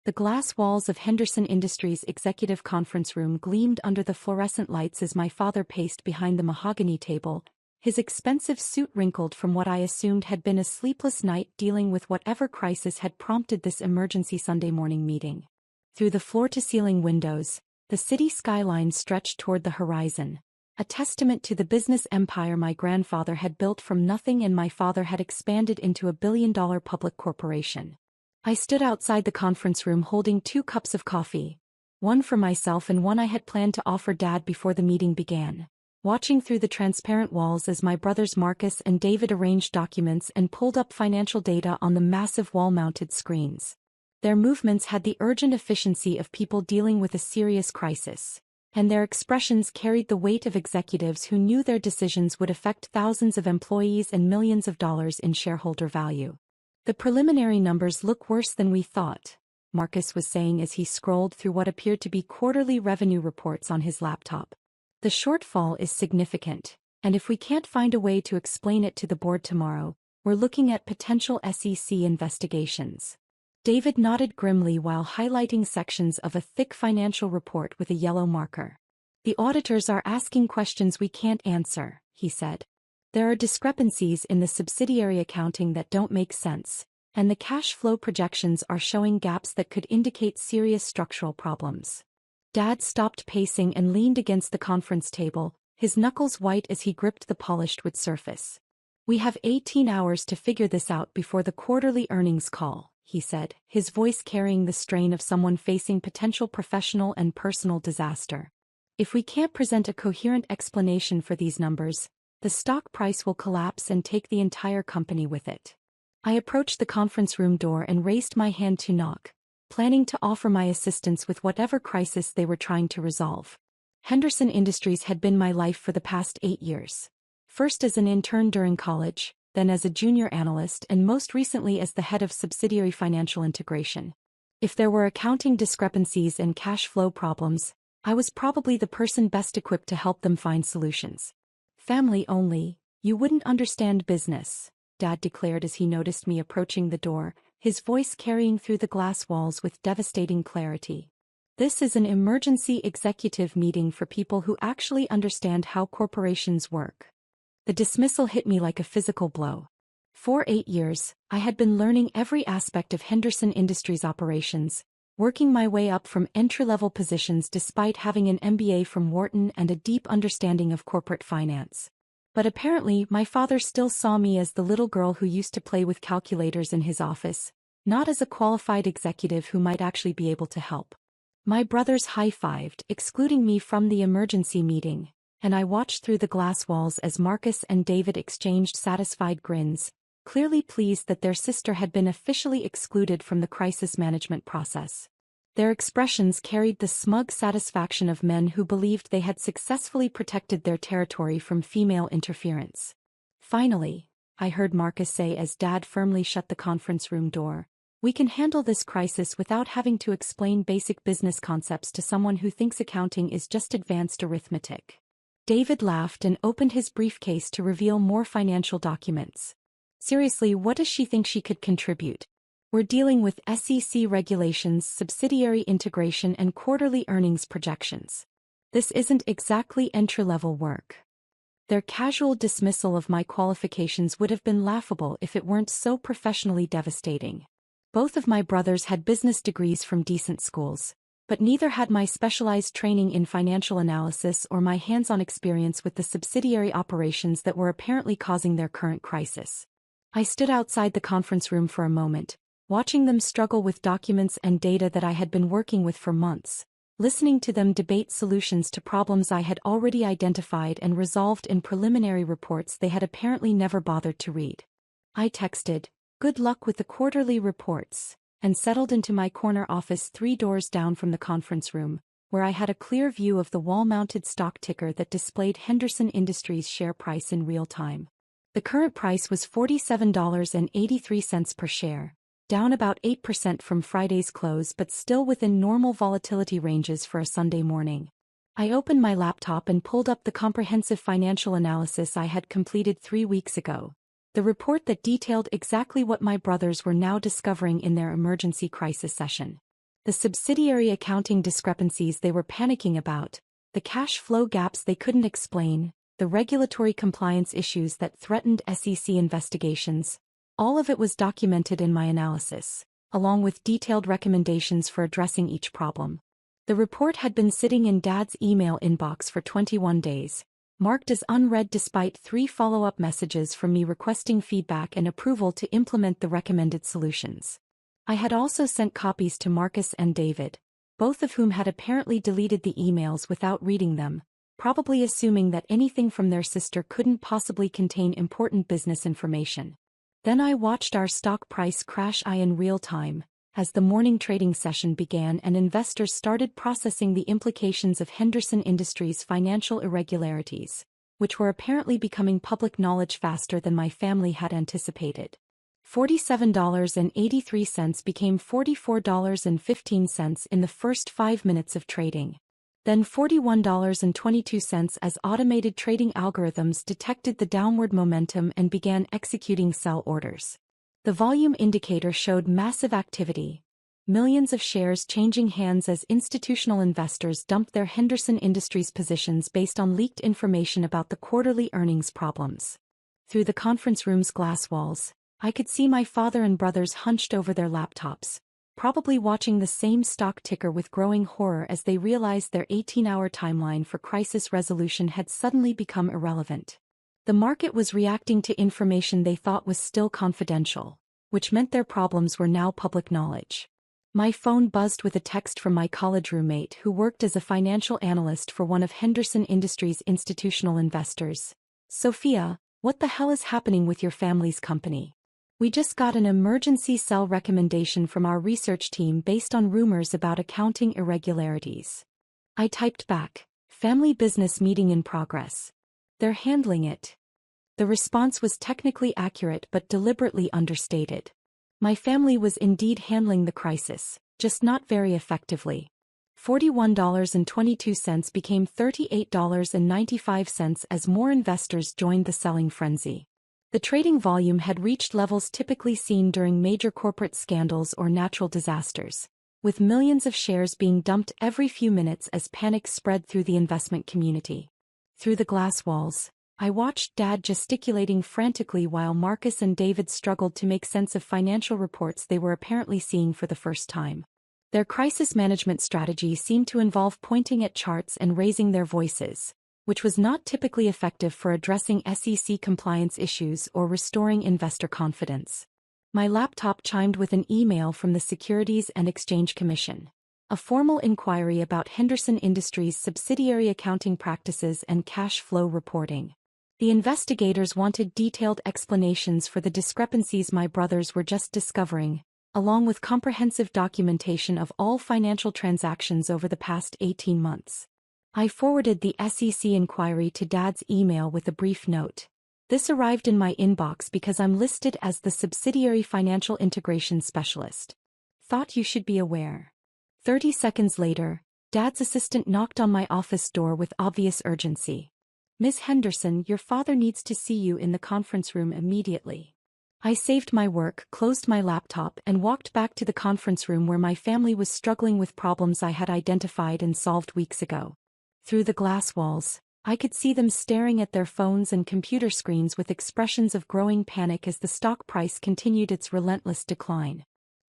The glass walls of Henderson Industries' executive conference room gleamed under the fluorescent lights as my father paced behind the mahogany table, his expensive suit wrinkled from what I assumed had been a sleepless night dealing with whatever crisis had prompted this emergency Sunday morning meeting. Through the floor-to-ceiling windows, the city skyline stretched toward the horizon, a testament to the business empire my grandfather had built from nothing and my father had expanded into a billion-dollar public corporation. I stood outside the conference room holding 2 cups of coffee, one for myself and one I had planned to offer Dad before the meeting began, watching through the transparent walls as my brothers Marcus and David arranged documents and pulled up financial data on the massive wall-mounted screens. Their movements had the urgent efficiency of people dealing with a serious crisis, and their expressions carried the weight of executives who knew their decisions would affect thousands of employees and millions of dollars in shareholder value. "The preliminary numbers look worse than we thought," Marcus was saying as he scrolled through what appeared to be quarterly revenue reports on his laptop. "The shortfall is significant, and if we can't find a way to explain it to the board tomorrow, we're looking at potential SEC investigations." David nodded grimly while highlighting sections of a thick financial report with a yellow marker. "The auditors are asking questions we can't answer," he said. "There are discrepancies in the subsidiary accounting that don't make sense, and the cash flow projections are showing gaps that could indicate serious structural problems." Dad stopped pacing and leaned against the conference table, his knuckles white as he gripped the polished wood surface. "We have 18 hours to figure this out before the quarterly earnings call," he said, his voice carrying the strain of someone facing potential professional and personal disaster. "If we can't present a coherent explanation for these numbers, the stock price will collapse and take the entire company with it." I approached the conference room door and raised my hand to knock, planning to offer my assistance with whatever crisis they were trying to resolve. Henderson Industries had been my life for the past 8 years. First as an intern during college, then as a junior analyst and most recently as the head of subsidiary financial integration. If there were accounting discrepancies and cash flow problems, I was probably the person best equipped to help them find solutions. "Family only, you wouldn't understand business," Dad declared as he noticed me approaching the door, his voice carrying through the glass walls with devastating clarity. "This is an emergency executive meeting for people who actually understand how corporations work." The dismissal hit me like a physical blow. For 8 years, I had been learning every aspect of Henderson Industries operations, working my way up from entry-level positions despite having an MBA from Wharton and a deep understanding of corporate finance. But apparently my father still saw me as the little girl who used to play with calculators in his office, not as a qualified executive who might actually be able to help. My brothers high-fived, excluding me from the emergency meeting, and I watched through the glass walls as Marcus and David exchanged satisfied grins, clearly pleased that their sister had been officially excluded from the crisis management process. Their expressions carried the smug satisfaction of men who believed they had successfully protected their territory from female interference. "Finally," I heard Marcus say as Dad firmly shut the conference room door, "we can handle this crisis without having to explain basic business concepts to someone who thinks accounting is just advanced arithmetic." David laughed and opened his briefcase to reveal more financial documents. "Seriously, what does she think she could contribute? We're dealing with SEC regulations, subsidiary integration and quarterly earnings projections. This isn't exactly entry-level work." Their casual dismissal of my qualifications would have been laughable if it weren't so professionally devastating. Both of my brothers had business degrees from decent schools, but neither had my specialized training in financial analysis or my hands-on experience with the subsidiary operations that were apparently causing their current crisis. I stood outside the conference room for a moment, watching them struggle with documents and data that I had been working with for months, listening to them debate solutions to problems I had already identified and resolved in preliminary reports they had apparently never bothered to read. I texted, "Good luck with the quarterly reports," and settled into my corner office 3 doors down from the conference room, where I had a clear view of the wall-mounted stock ticker that displayed Henderson Industries' share price in real time. The current price was $47.83 per share, down about 8% from Friday's close but still within normal volatility ranges for a Sunday morning. I opened my laptop and pulled up the comprehensive financial analysis I had completed 3 weeks ago, the report that detailed exactly what my brothers were now discovering in their emergency crisis session. The subsidiary accounting discrepancies they were panicking about, the cash flow gaps they couldn't explain, the regulatory compliance issues that threatened SEC investigations. All of it was documented in my analysis, along with detailed recommendations for addressing each problem. The report had been sitting in Dad's email inbox for 21 days, marked as unread despite 3 follow-up messages from me requesting feedback and approval to implement the recommended solutions. I had also sent copies to Marcus and David, both of whom had apparently deleted the emails without reading them, probably assuming that anything from their sister couldn't possibly contain important business information. Then I watched our stock price crash in real time, as the morning trading session began and investors started processing the implications of Henderson Industries' financial irregularities, which were apparently becoming public knowledge faster than my family had anticipated. $47.83 became $44.15 in the first 5 minutes of trading. Then $41.22 as automated trading algorithms detected the downward momentum and began executing sell orders. The volume indicator showed massive activity, millions of shares changing hands as institutional investors dumped their Henderson Industries positions based on leaked information about the quarterly earnings problems. Through the conference room's glass walls, I could see my father and brothers hunched over their laptops, probably watching the same stock ticker with growing horror as they realized their 18-hour timeline for crisis resolution had suddenly become irrelevant. The market was reacting to information they thought was still confidential, which meant their problems were now public knowledge. My phone buzzed with a text from my college roommate who worked as a financial analyst for one of Henderson Industries' institutional investors. "Sophia, what the hell is happening with your family's company? We just got an emergency sell recommendation from our research team based on rumors about accounting irregularities." I typed back, "Family business meeting in progress. They're handling it." The response was technically accurate but deliberately understated. My family was indeed handling the crisis, just not very effectively. $41.22 became $38.95 as more investors joined the selling frenzy. The trading volume had reached levels typically seen during major corporate scandals or natural disasters, with millions of shares being dumped every few minutes as panic spread through the investment community. Through the glass walls, I watched Dad gesticulating frantically while Marcus and David struggled to make sense of financial reports they were apparently seeing for the first time. Their crisis management strategy seemed to involve pointing at charts and raising their voices, which was not typically effective for addressing SEC compliance issues or restoring investor confidence. My laptop chimed with an email from the Securities and Exchange Commission, a formal inquiry about Henderson Industries' subsidiary accounting practices and cash flow reporting. The investigators wanted detailed explanations for the discrepancies my brothers were just discovering, along with comprehensive documentation of all financial transactions over the past 18 months. I forwarded the SEC inquiry to Dad's email with a brief note. This arrived in my inbox because I'm listed as the subsidiary financial integration specialist. Thought you should be aware. 30 seconds later, Dad's assistant knocked on my office door with obvious urgency. "Ms. Henderson, your father needs to see you in the conference room immediately." I saved my work, closed my laptop, and walked back to the conference room where my family was struggling with problems I had identified and solved weeks ago. Through the glass walls, I could see them staring at their phones and computer screens with expressions of growing panic as the stock price continued its relentless decline.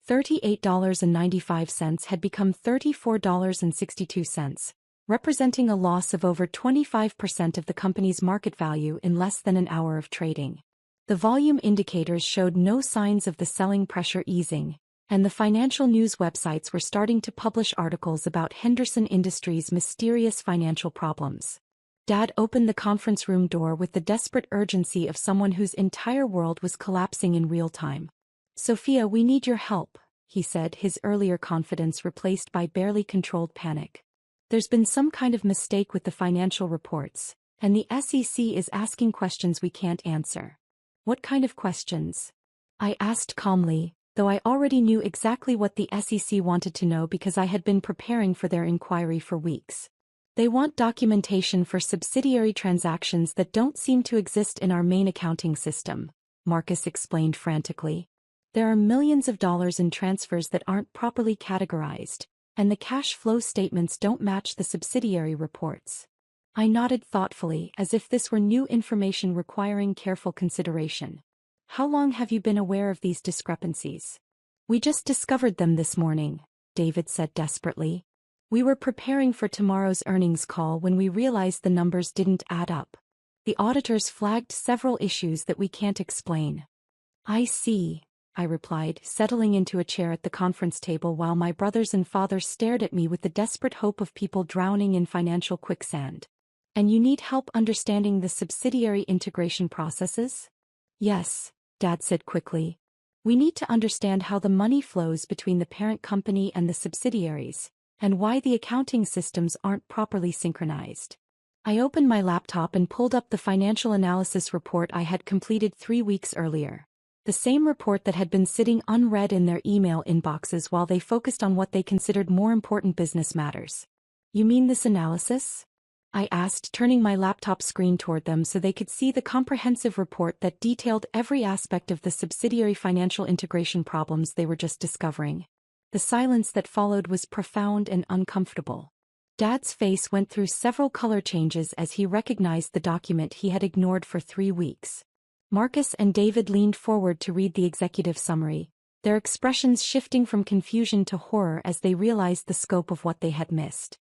$38.95 had become $34.62, representing a loss of over 25% of the company's market value in less than an hour of trading. The volume indicators showed no signs of the selling pressure easing, and the financial news websites were starting to publish articles about Henderson Industries' mysterious financial problems. Dad opened the conference room door with the desperate urgency of someone whose entire world was collapsing in real time. "Sophia, we need your help," he said, his earlier confidence replaced by barely controlled panic. "There's been some kind of mistake with the financial reports, and the SEC is asking questions we can't answer." "What kind of questions?" I asked calmly, though I already knew exactly what the SEC wanted to know because I had been preparing for their inquiry for weeks. "They want documentation for subsidiary transactions that don't seem to exist in our main accounting system," Marcus explained frantically. "There are millions of dollars in transfers that aren't properly categorized, and the cash flow statements don't match the subsidiary reports. I nodded thoughtfully, as if this were new information requiring careful consideration. How long have you been aware of these discrepancies? We just discovered them this morning, David said desperately. We were preparing for tomorrow's earnings call when we realized the numbers didn't add up. The auditors flagged several issues that we can't explain. I see, I replied, settling into a chair at the conference table while my brothers and father stared at me with the desperate hope of people drowning in financial quicksand. And you need help understanding the subsidiary integration processes? Yes, Dad said quickly. We need to understand how the money flows between the parent company and the subsidiaries, and why the accounting systems aren't properly synchronized. I opened my laptop and pulled up the financial analysis report I had completed 3 weeks earlier. The same report that had been sitting unread in their email inboxes while they focused on what they considered more important business matters. You mean this analysis? I asked, turning my laptop screen toward them so they could see the comprehensive report that detailed every aspect of the subsidiary financial integration problems they were just discovering. The silence that followed was profound and uncomfortable. Dad's face went through several color changes as he recognized the document he had ignored for 3 weeks. Marcus and David leaned forward to read the executive summary, their expressions shifting from confusion to horror as they realized the scope of what they had missed.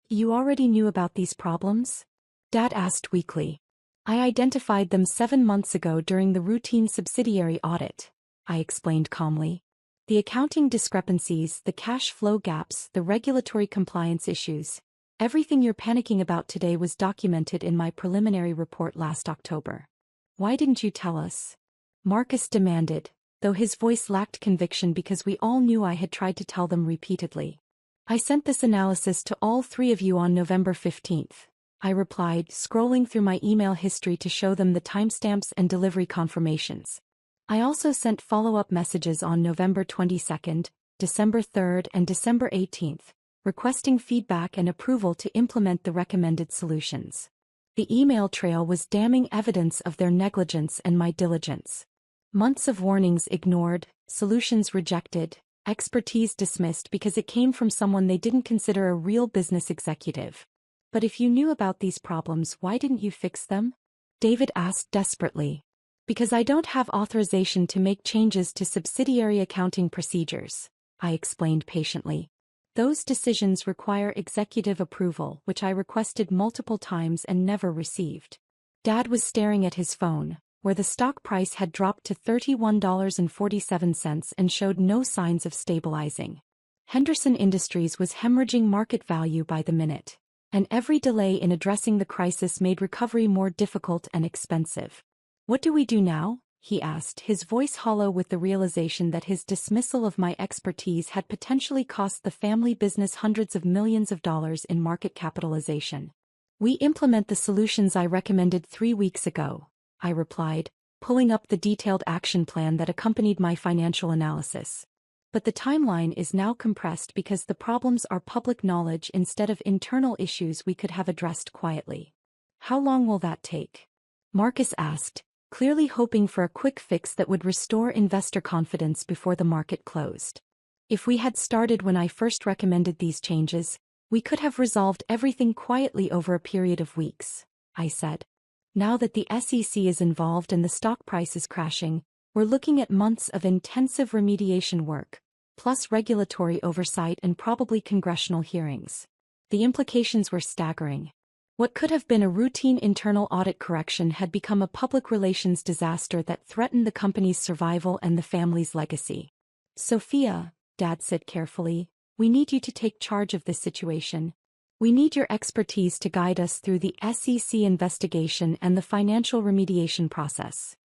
You already knew about these problems? Dad asked weakly. I identified them 7 months ago during the routine subsidiary audit, I explained calmly. The accounting discrepancies, the cash flow gaps, the regulatory compliance issues. Everything you're panicking about today was documented in my preliminary report last October. Why didn't you tell us? Marcus demanded, though his voice lacked conviction because we all knew I had tried to tell them repeatedly. I sent this analysis to all 3 of you on November 15th, I replied, scrolling through my email history to show them the timestamps and delivery confirmations. I also sent follow-up messages on November 22nd, December 3rd, and December 18th, requesting feedback and approval to implement the recommended solutions. The email trail was damning evidence of their negligence and my diligence. Months of warnings ignored, solutions rejected, expertise dismissed because it came from someone they didn't consider a real business executive. But if you knew about these problems, why didn't you fix them? David asked desperately. Because I don't have authorization to make changes to subsidiary accounting procedures, I explained patiently. Those decisions require executive approval, which I requested multiple times and never received. Dad was staring at his phone, where the stock price had dropped to $31.47 and showed no signs of stabilizing. Henderson Industries was hemorrhaging market value by the minute, and every delay in addressing the crisis made recovery more difficult and expensive. What do we do now? He asked, his voice hollow with the realization that his dismissal of my expertise had potentially cost the family business hundreds of millions of dollars in market capitalization. We implement the solutions I recommended 3 weeks ago, I replied, pulling up the detailed action plan that accompanied my financial analysis. But the timeline is now compressed because the problems are public knowledge instead of internal issues we could have addressed quietly. How long will that take? Marcus asked, clearly hoping for a quick fix that would restore investor confidence before the market closed. If we had started when I first recommended these changes, we could have resolved everything quietly over a period of weeks, I said. Now that the SEC is involved and the stock price is crashing, we're looking at months of intensive remediation work, plus regulatory oversight and probably congressional hearings. The implications were staggering. What could have been a routine internal audit correction had become a public relations disaster that threatened the company's survival and the family's legacy. Sophia, Dad said carefully, we need you to take charge of this situation. We need your expertise to guide us through the SEC investigation and the financial remediation process.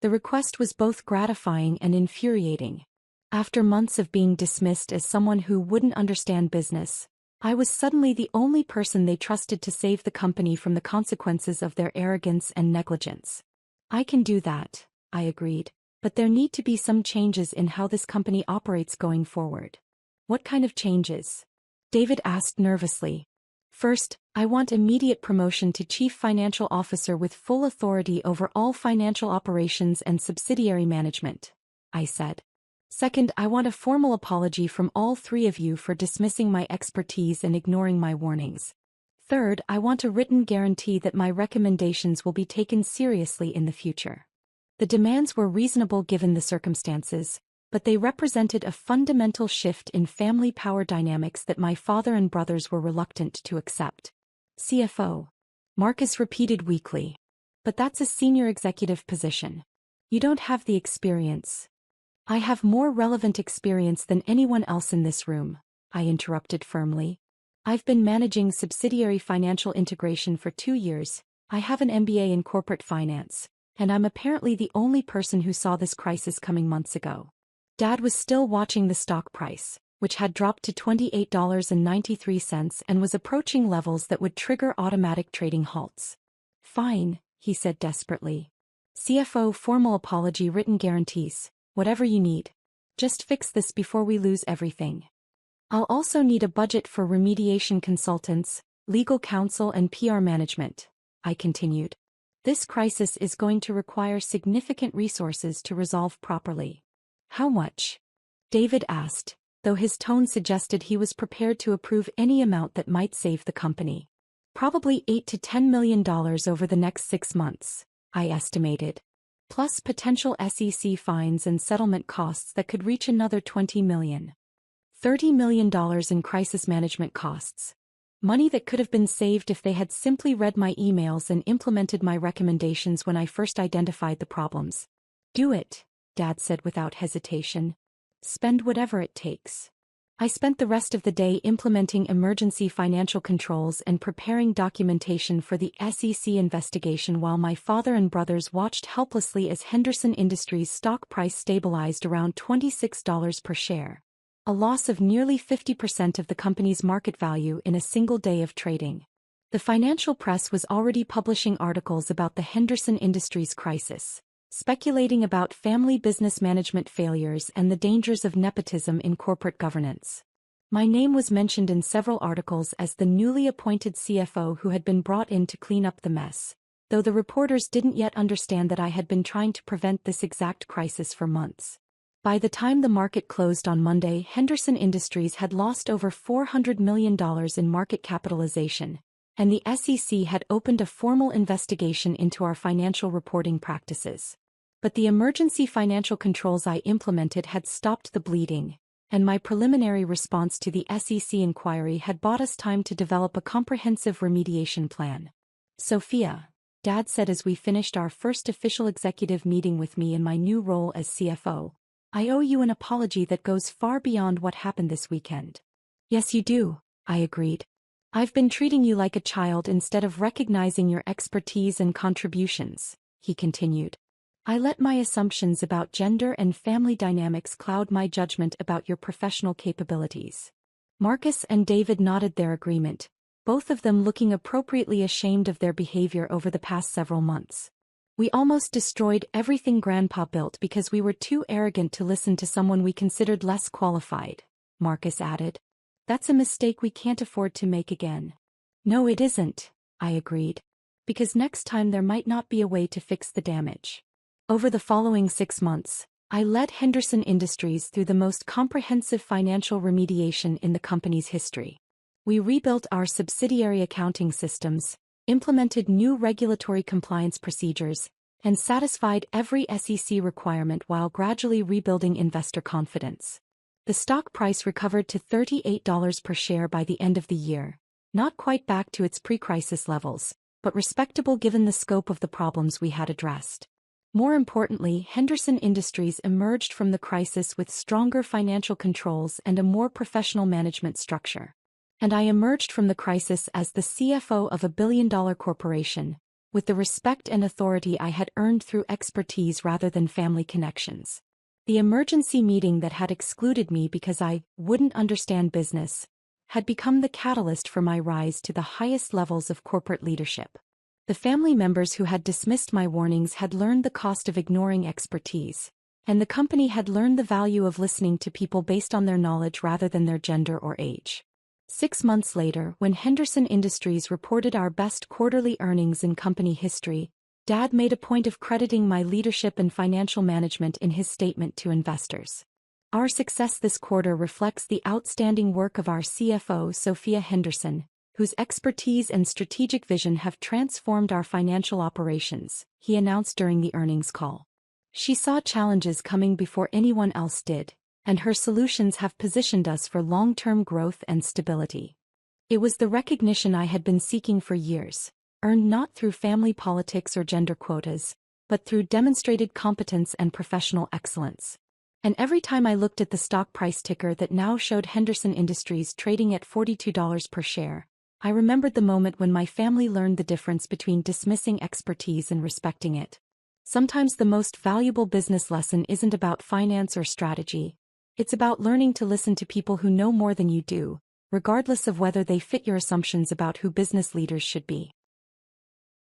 The request was both gratifying and infuriating. After months of being dismissed as someone who wouldn't understand business, I was suddenly the only person they trusted to save the company from the consequences of their arrogance and negligence. I can do that, I agreed, but there need to be some changes in how this company operates going forward. What kind of changes? David asked nervously. First, I want immediate promotion to Chief Financial Officer with full authority over all financial operations and subsidiary management, I said. Second, I want a formal apology from all three of you for dismissing my expertise and ignoring my warnings. Third, I want a written guarantee that my recommendations will be taken seriously in the future. The demands were reasonable given the circumstances, but they represented a fundamental shift in family power dynamics that my father and brothers were reluctant to accept. CFO. Marcus repeated weakly. But that's a senior executive position. You don't have the experience. I have more relevant experience than anyone else in this room, I interrupted firmly. I've been managing subsidiary financial integration for 2 years, I have an MBA in corporate finance, and I'm apparently the only person who saw this crisis coming months ago. Dad was still watching the stock price, which had dropped to $28.93 and was approaching levels that would trigger automatic trading halts. Fine, he said desperately. CFO, formal apology, written guarantees, whatever you need. Just fix this before we lose everything. I'll also need a budget for remediation consultants, legal counsel and PR management, I continued. This crisis is going to require significant resources to resolve properly. How much? David asked, though his tone suggested he was prepared to approve any amount that might save the company. Probably $8 to $10 million over the next 6 months, I estimated. Plus potential SEC fines and settlement costs that could reach another $20 million. $30 million in crisis management costs. Money that could have been saved if they had simply read my emails and implemented my recommendations when I first identified the problems. Do it, Dad said without hesitation. Spend whatever it takes. I spent the rest of the day implementing emergency financial controls and preparing documentation for the SEC investigation while my father and brothers watched helplessly as Henderson Industries' stock price stabilized around $26 per share. A loss of nearly 50% of the company's market value in a single day of trading. The financial press was already publishing articles about the Henderson Industries crisis, speculating about family business management failures and the dangers of nepotism in corporate governance. My name was mentioned in several articles as the newly appointed CFO who had been brought in to clean up the mess, though the reporters didn't yet understand that I had been trying to prevent this exact crisis for months. By the time the market closed on Monday, Henderson Industries had lost over $400 million in market capitalization, and the SEC had opened a formal investigation into our financial reporting practices. But the emergency financial controls I implemented had stopped the bleeding, and my preliminary response to the SEC inquiry had bought us time to develop a comprehensive remediation plan. Sophia, Dad said as we finished our first official executive meeting with me in my new role as CFO, I owe you an apology that goes far beyond what happened this weekend. Yes, you do, I agreed. I've been treating you like a child instead of recognizing your expertise and contributions, he continued. I let my assumptions about gender and family dynamics cloud my judgment about your professional capabilities. Marcus and David nodded their agreement, both of them looking appropriately ashamed of their behavior over the past several months. We almost destroyed everything Grandpa built because we were too arrogant to listen to someone we considered less qualified, Marcus added. That's a mistake we can't afford to make again. No, it isn't, I agreed. Because next time there might not be a way to fix the damage. Over the following 6 months, I led Henderson Industries through the most comprehensive financial remediation in the company's history. We rebuilt our subsidiary accounting systems, implemented new regulatory compliance procedures, and satisfied every SEC requirement while gradually rebuilding investor confidence. The stock price recovered to $38 per share by the end of the year, not quite back to its pre-crisis levels, but respectable given the scope of the problems we had addressed. More importantly, Henderson Industries emerged from the crisis with stronger financial controls and a more professional management structure. And I emerged from the crisis as the CFO of a billion-dollar corporation, with the respect and authority I had earned through expertise rather than family connections. The emergency meeting that had excluded me because I wouldn't understand business had become the catalyst for my rise to the highest levels of corporate leadership. The family members who had dismissed my warnings had learned the cost of ignoring expertise, and the company had learned the value of listening to people based on their knowledge rather than their gender or age. 6 months later, when Henderson Industries reported our best quarterly earnings in company history, Dad made a point of crediting my leadership and financial management in his statement to investors. Our success this quarter reflects the outstanding work of our CFO, Sophia Henderson, whose expertise and strategic vision have transformed our financial operations, he announced during the earnings call. She saw challenges coming before anyone else did, and her solutions have positioned us for long-term growth and stability. It was the recognition I had been seeking for years, earned not through family politics or gender quotas, but through demonstrated competence and professional excellence. And every time I looked at the stock price ticker that now showed Henderson Industries trading at $42 per share, I remembered the moment when my family learned the difference between dismissing expertise and respecting it. Sometimes the most valuable business lesson isn't about finance or strategy. It's about learning to listen to people who know more than you do, regardless of whether they fit your assumptions about who business leaders should be.